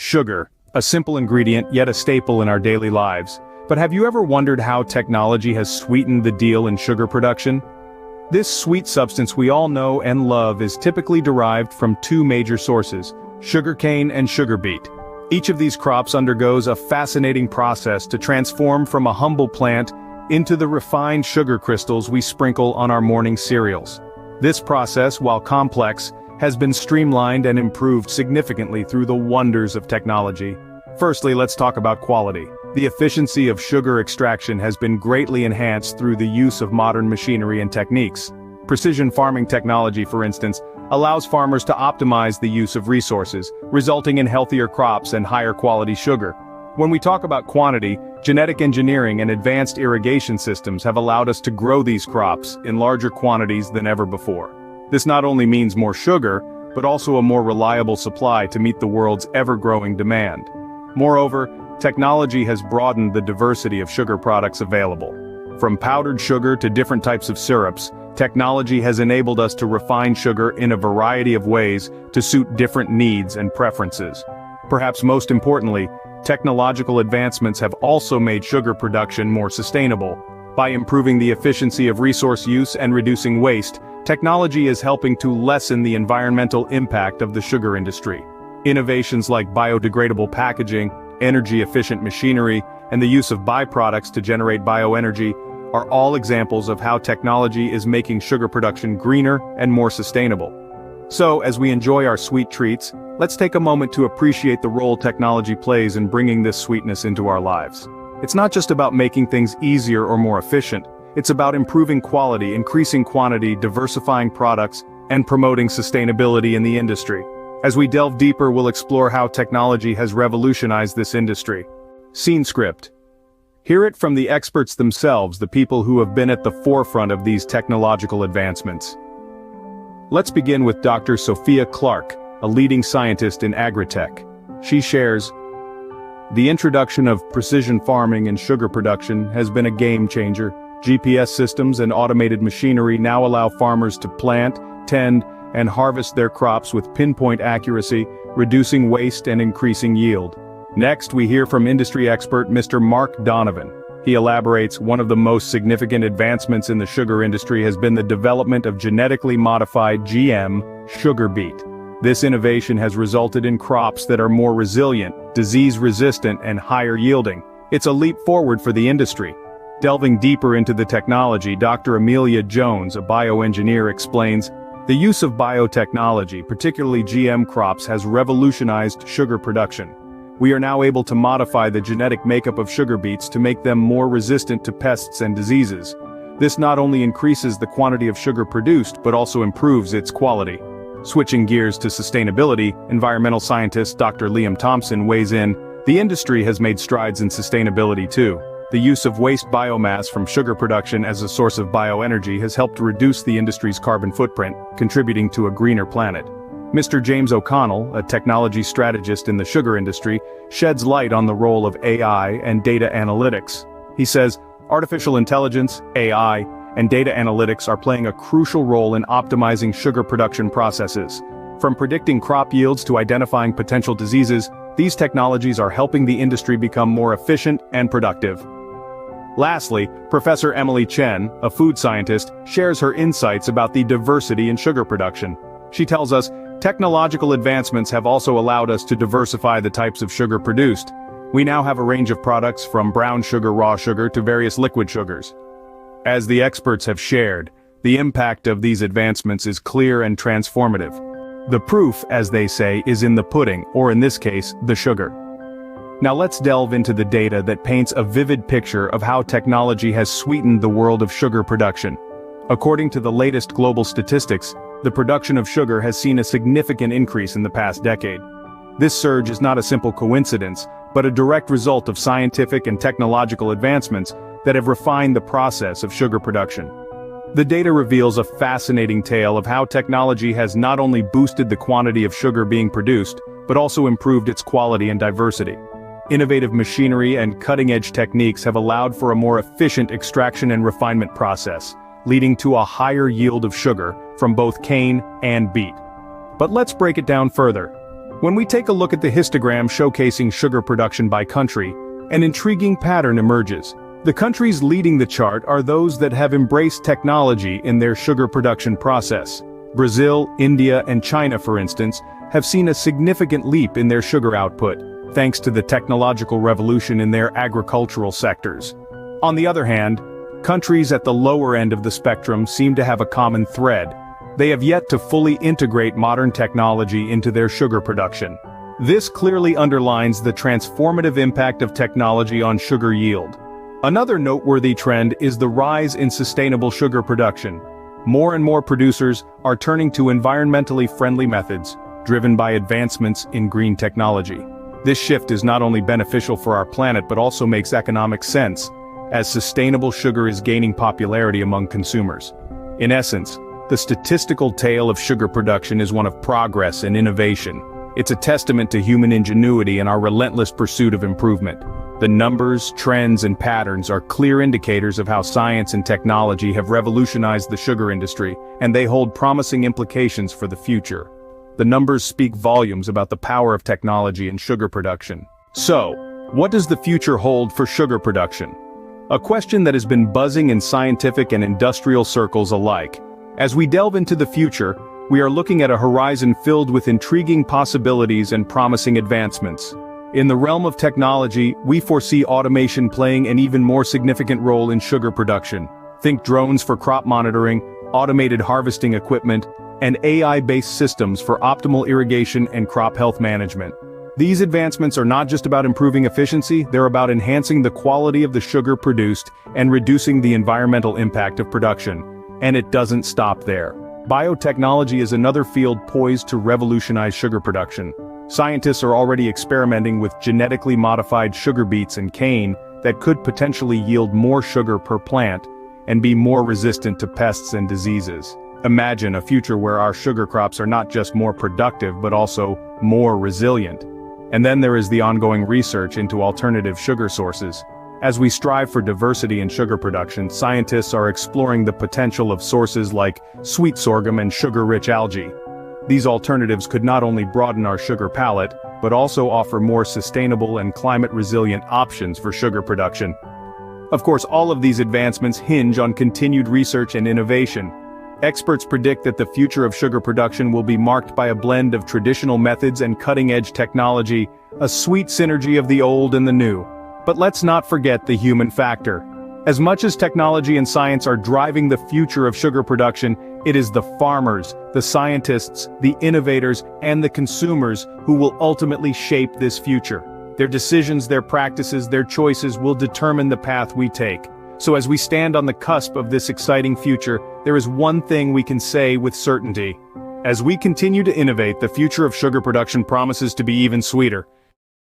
Sugar, a simple ingredient yet a staple in our daily lives. But have you ever wondered how technology has sweetened the deal in sugar production? This sweet substance we all know and love is typically derived from two major sources, sugarcane and sugar beet. Each of these crops undergoes a fascinating process to transform from a humble plant into the refined sugar crystals we sprinkle on our morning cereals. This process, while complex, has been streamlined and improved significantly through the wonders of technology. Firstly, let's talk about quality. The efficiency of sugar extraction has been greatly enhanced through the use of modern machinery and techniques. Precision farming technology, for instance, allows farmers to optimize the use of resources, resulting in healthier crops and higher quality sugar. When we talk about quantity, genetic engineering and advanced irrigation systems have allowed us to grow these crops in larger quantities than ever before. This not only means more sugar, but also a more reliable supply to meet the world's ever-growing demand. Moreover, technology has broadened the diversity of sugar products available. From powdered sugar to different types of syrups, technology has enabled us to refine sugar in a variety of ways to suit different needs and preferences. Perhaps most importantly, technological advancements have also made sugar production more sustainable. By improving the efficiency of resource use and reducing waste, technology is helping to lessen the environmental impact of the sugar industry. Innovations like biodegradable packaging, energy-efficient machinery, and the use of byproducts to generate bioenergy are all examples of how technology is making sugar production greener and more sustainable. So, as we enjoy our sweet treats, let's take a moment to appreciate the role technology plays in bringing this sweetness into our lives. It's not just about making things easier or more efficient, it's about improving quality, increasing quantity, diversifying products, and promoting sustainability in the industry. As we delve deeper, we'll explore how technology has revolutionized this industry. Scene script. Hear it from the experts themselves, the people who have been at the forefront of these technological advancements. Let's begin with Dr. Sophia Clark, a leading scientist in agritech. She shares, "The introduction of precision farming and sugar production has been a game changer. GPS systems and automated machinery now allow farmers to plant, tend, and harvest their crops with pinpoint accuracy, reducing waste and increasing yield." Next, we hear from industry expert Mr. Mark Donovan. He elaborates, "One of the most significant advancements in the sugar industry has been the development of genetically modified GM sugar beet. This innovation has resulted in crops that are more resilient, disease-resistant, and higher yielding. It's a leap forward for the industry." Delving deeper into the technology, Dr. Amelia Jones, a bioengineer, explains, "The use of biotechnology, particularly GM crops, has revolutionized sugar production. We are now able to modify the genetic makeup of sugar beets to make them more resistant to pests and diseases. This not only increases the quantity of sugar produced, but also improves its quality." Switching gears to sustainability, environmental scientist Dr. Liam Thompson weighs in, "The industry has made strides in sustainability too. The use of waste biomass from sugar production as a source of bioenergy has helped reduce the industry's carbon footprint, contributing to a greener planet." Mr. James O'Connell, a technology strategist in the sugar industry, sheds light on the role of AI and data analytics. He says, "Artificial intelligence, AI, and data analytics are playing a crucial role in optimizing sugar production processes. From predicting crop yields to identifying potential diseases, these technologies are helping the industry become more efficient and productive." Lastly, Professor Emily Chen, a food scientist, shares her insights about the diversity in sugar production. She tells us, "Technological advancements have also allowed us to diversify the types of sugar produced. We now have a range of products from brown sugar, raw sugar, to various liquid sugars." As the experts have shared, the impact of these advancements is clear and transformative. The proof, as they say, is in the pudding, or in this case, the sugar. Now let's delve into the data that paints a vivid picture of how technology has sweetened the world of sugar production. According to the latest global statistics, the production of sugar has seen a significant increase in the past decade. This surge is not a simple coincidence, but a direct result of scientific and technological advancements that have refined the process of sugar production. The data reveals a fascinating tale of how technology has not only boosted the quantity of sugar being produced, but also improved its quality and diversity. Innovative machinery and cutting-edge techniques have allowed for a more efficient extraction and refinement process, leading to a higher yield of sugar from both cane and beet. But let's break it down further. When we take a look at the histogram showcasing sugar production by country, an intriguing pattern emerges. The countries leading the chart are those that have embraced technology in their sugar production process. Brazil, India, and China, for instance, have seen a significant leap in their sugar output, thanks to the technological revolution in their agricultural sectors. On the other hand, countries at the lower end of the spectrum seem to have a common thread. They have yet to fully integrate modern technology into their sugar production. This clearly underlines the transformative impact of technology on sugar yield. Another noteworthy trend is the rise in sustainable sugar production. More and more producers are turning to environmentally friendly methods, driven by advancements in green technology. This shift is not only beneficial for our planet but also makes economic sense, as sustainable sugar is gaining popularity among consumers. In essence, the statistical tale of sugar production is one of progress and innovation. It's a testament to human ingenuity and our relentless pursuit of improvement. The numbers, trends, and patterns are clear indicators of how science and technology have revolutionized the sugar industry, and they hold promising implications for the future. The numbers speak volumes about the power of technology in sugar production. So, what does the future hold for sugar production? A question that has been buzzing in scientific and industrial circles alike. As we delve into the future, we are looking at a horizon filled with intriguing possibilities and promising advancements. In the realm of technology, we foresee automation playing an even more significant role in sugar production. Think drones for crop monitoring, automated harvesting equipment, and AI-based systems for optimal irrigation and crop health management. These advancements are not just about improving efficiency, they're about enhancing the quality of the sugar produced and reducing the environmental impact of production. And it doesn't stop there. Biotechnology is another field poised to revolutionize sugar production. Scientists are already experimenting with genetically modified sugar beets and cane that could potentially yield more sugar per plant and be more resistant to pests and diseases. Imagine a future where our sugar crops are not just more productive but also more resilient. And then there is the ongoing research into alternative sugar sources. As we strive for diversity in sugar production, scientists are exploring the potential of sources like sweet sorghum and sugar-rich algae. These alternatives could not only broaden our sugar palette, but also offer more sustainable and climate-resilient options for sugar production. Of course, all of these advancements hinge on continued research and innovation. Experts predict that the future of sugar production will be marked by a blend of traditional methods and cutting-edge technology, a sweet synergy of the old and the new. But let's not forget the human factor. As much as technology and science are driving the future of sugar production, it is the farmers, the scientists, the innovators, and the consumers who will ultimately shape this future. Their decisions, their practices, their choices will determine the path we take. So as we stand on the cusp of this exciting future, there is one thing we can say with certainty. As we continue to innovate, the future of sugar production promises to be even sweeter.